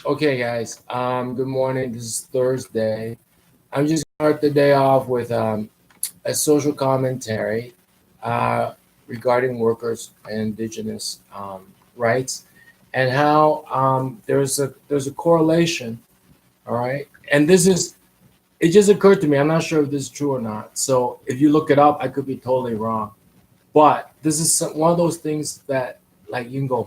Okay, guys. Good morning. This is Thursday. I'm just gonna start the day off with a social commentary uh, regarding workers and indigenous rights, and how there's a correlation. All right, and it just occurred to me. I'm not sure if this is true or not. So if you look it up, I could be totally wrong. But this is one of those things that like you can go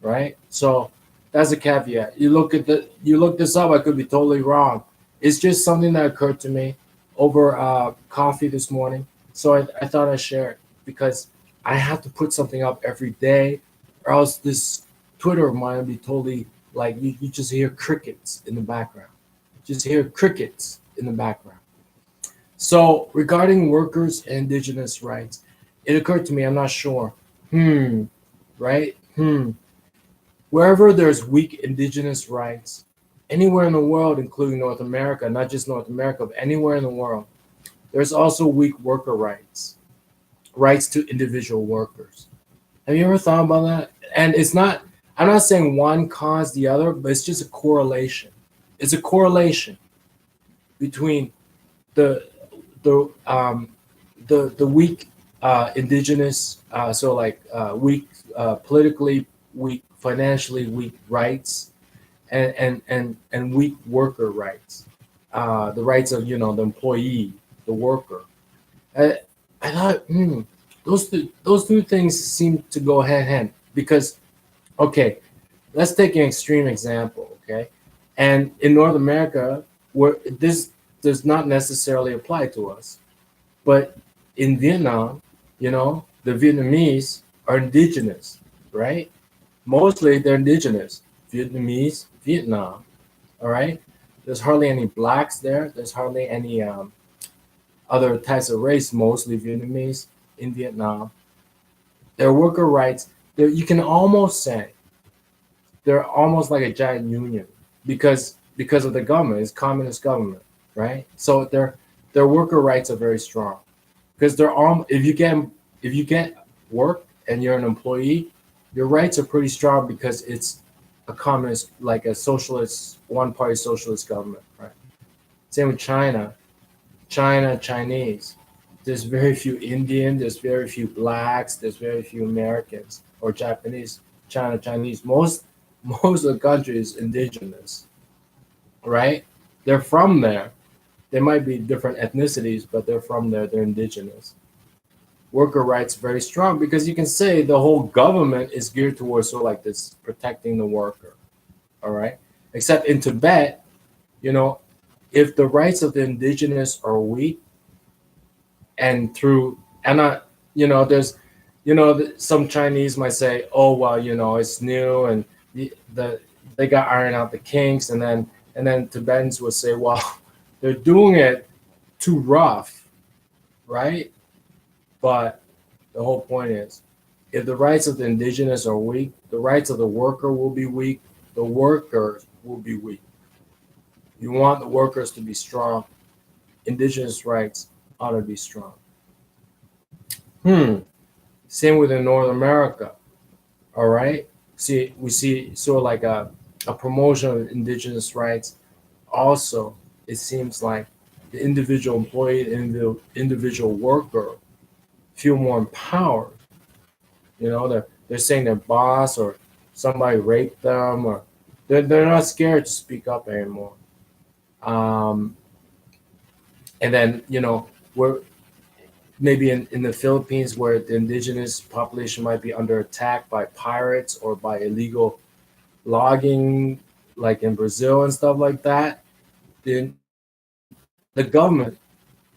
right. So that's a caveat. You look this up. I could be totally wrong. It's just something that occurred to me over coffee this morning. So I thought I'd share it because I have to put something up every day, or else this Twitter of mine will be totally like you just hear crickets in the background. Just hear crickets in the background. So regarding workers and indigenous rights, it occurred to me, I'm not sure. Right? Wherever there's weak indigenous rights, anywhere in the world, including North America, not just North America, but anywhere in the world, there's also weak worker rights, rights to individual workers. Have you ever thought about that? And I'm not saying one caused the other, but it's just a correlation. It's a correlation between the the weak indigenous, weak politically weak, financially weak rights, and weak worker rights, the rights of the employee, the worker. I, I thought those two things seem to go hand in hand because okay, let's take an extreme example, okay, and in North America where this does not necessarily apply to us. But in Vietnam, the Vietnamese are indigenous, right? Mostly they're indigenous. Vietnamese, Vietnam, all right? There's hardly any blacks there. There's hardly any other types of race, mostly Vietnamese in Vietnam. Their worker rights, you can almost say they're almost like a giant union because of the government. It's communist government, right? So their worker rights are very strong because they're all if you get work and you're an employee, your rights are pretty strong because it's a communist, like a socialist, one party socialist government, right? Same with Chinese. There's very few Indian, there's very few blacks, there's very few Americans or Japanese. Chinese. Most of the country is indigenous, right? They're from there. They might be different ethnicities, but they're from there. They're indigenous. Worker rights very strong because you can say the whole government is geared towards sort of like this protecting the worker. All right. Except in Tibet, you know, if the rights of the indigenous are weak, and through and not, there's, some Chinese might say, oh well, it's new and the they got iron out the kinks, and then Tibetans would say, well, they're doing it too rough, right? But the whole point is, if the rights of the indigenous are weak, the rights of the worker will be weak. The workers will be weak. You want the workers to be strong. Indigenous rights ought to be strong. Hmm. Same within North America. All right. We see sort of like a promotion of indigenous rights. Also, it seems like the individual employee and the individual worker feel more empowered. They're saying their boss or somebody raped them, or they're not scared to speak up anymore. Um, and then we're maybe in the Philippines where the indigenous population might be under attack by pirates or by illegal logging, like in Brazil and stuff like that. Then the government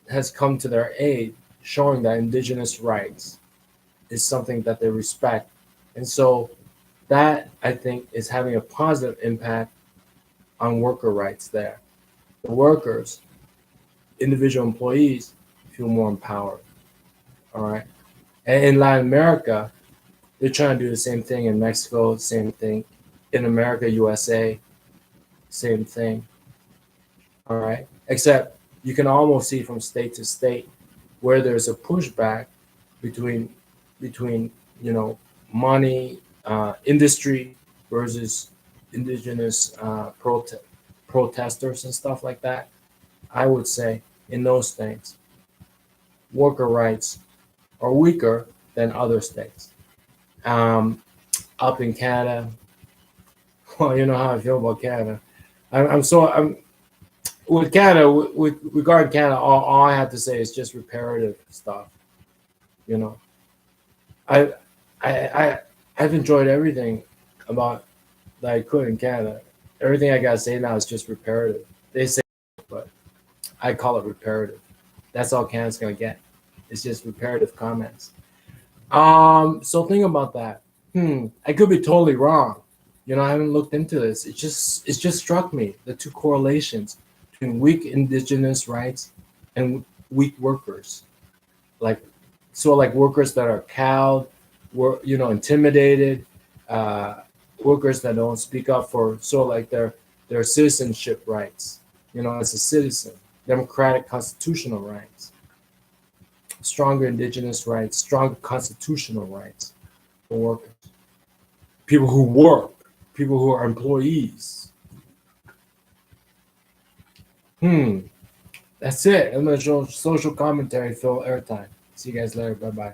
has come to their aid, showing that indigenous rights is something that they respect. And so that, I think, is having a positive impact on worker rights there. The workers, individual employees, feel more empowered. All right. And in Latin America, they're trying to do the same thing in Mexico, same thing in America, USA, same thing. All right. Except you can almost see from state to state where there's a pushback between between money, industry versus indigenous protesters and stuff like that, I would say in those things, worker rights are weaker than other states. Up in Canada, well, you know how I feel about Canada. I'm with Canada, with regard to Canada, all I have to say is just reparative stuff. You know, I I've enjoyed everything about that I could in Canada. Everything I gotta say now is just reparative. They say, but I call it reparative. That's all Canada's gonna get. It's just reparative comments. So think about that. I could be totally wrong. You know, I haven't looked into this. It just struck me the two correlations between weak indigenous rights and weak workers. Like like workers that are cowed, intimidated, workers that don't speak up for like their citizenship rights, as a citizen, democratic constitutional rights, stronger indigenous rights, stronger constitutional rights for workers, people who work, people who are employees. That's it. I'm gonna show social commentary, fill airtime. See you guys later. Bye bye.